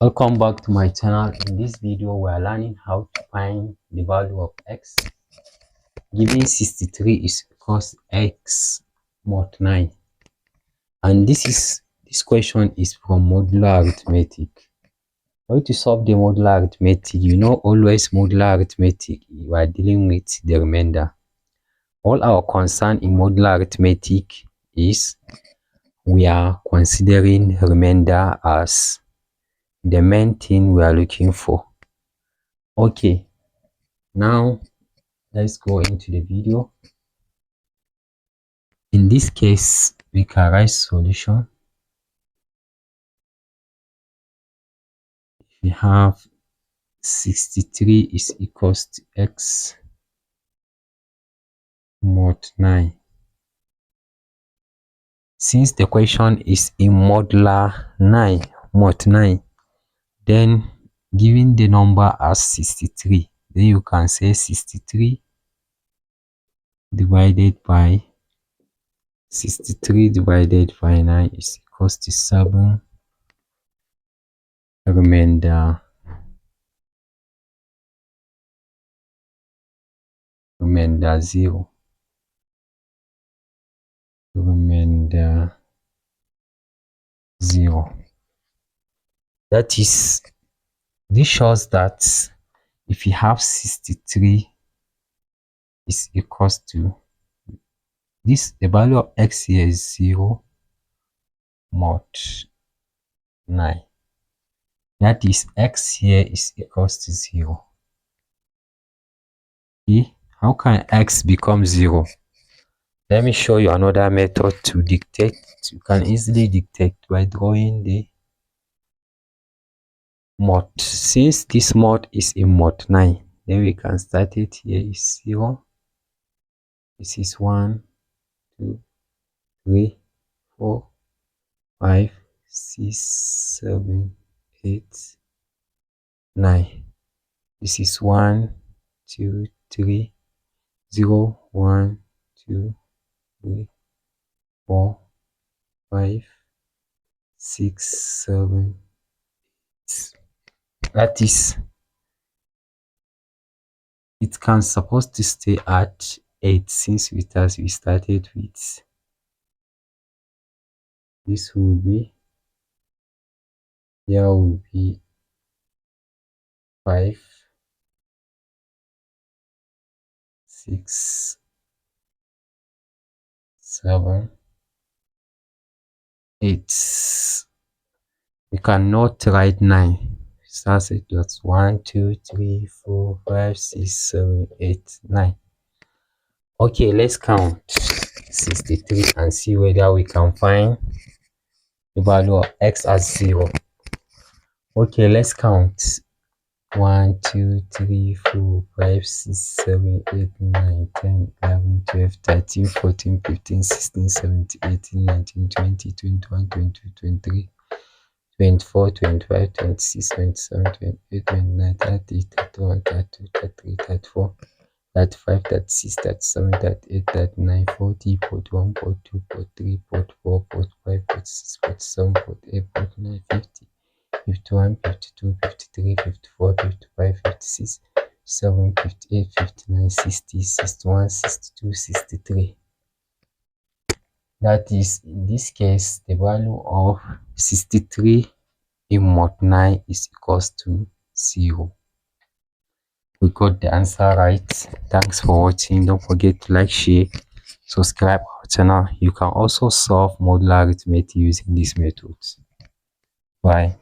Welcome back to my channel. In this video we are learning how to find the value of x given 63 is equals x mod 9, and this question is from modular arithmetic. How to solve the modular arithmetic? You know, always modular arithmetic you are dealing with the remainder. All our concern in modular arithmetic is we are considering remainder as the main thing we are looking for. Okay, now let's go into the video. In this case, we can write solution. We have 63 is equals to x mod 9. Since the question is in modular 9, mod 9, then given the number as 63, then you can say 63 divided by 9 is equals to 7 remainder 0. Remainder 0. That is, this shows that if you have 63 is equals to this, the value of x here is 0 mod 9. That is, x here is equals to 0. Okay, how can x become 0? Let me show you another method to dictate. You can easily dictate by drawing the mod. Since this mod is in mod 9, then we can start it. Here is 0. This is 1, 2, 3, 4, 5, 6, 7, 8, 9. This is 1, 2, 3, 0, 1, 2, 3, 4, 5, 6, 7, 8. That is, it can supposed to stay at 8 since we started with this will be, here will be 5, 6, 7, 8. You cannot write 9. Starts it. That's 1, 2, 3, 4, 5, 6, 7, 8, 9. Okay, let's count 63 and see whether we can find the value of x as 0. Okay, let's count 1, 2, 3, 4, 5, 6, 7, 8, 9, 10, 11, 12, 13, 14, 15, 16, 17, 18, 19, 20, 21, 22, 23, 24, 25, 26, 27, 28, 29, 30, 31, 32, 33, 34, 35, 36, 37, 38, 39, 40, 41, 42, 43, 44, 45, 46, 47, 48, 49, 50, 51, 52, 53, 54, 55, 56, 57, 58, 59, 60, 61, 62, 63. That is, in this case, the value of 63 in mod 9 is equals to 0. We got the answer right. Thanks for watching. Don't forget to like, share, subscribe our channel. You can also solve modular arithmetic using these methods. Bye.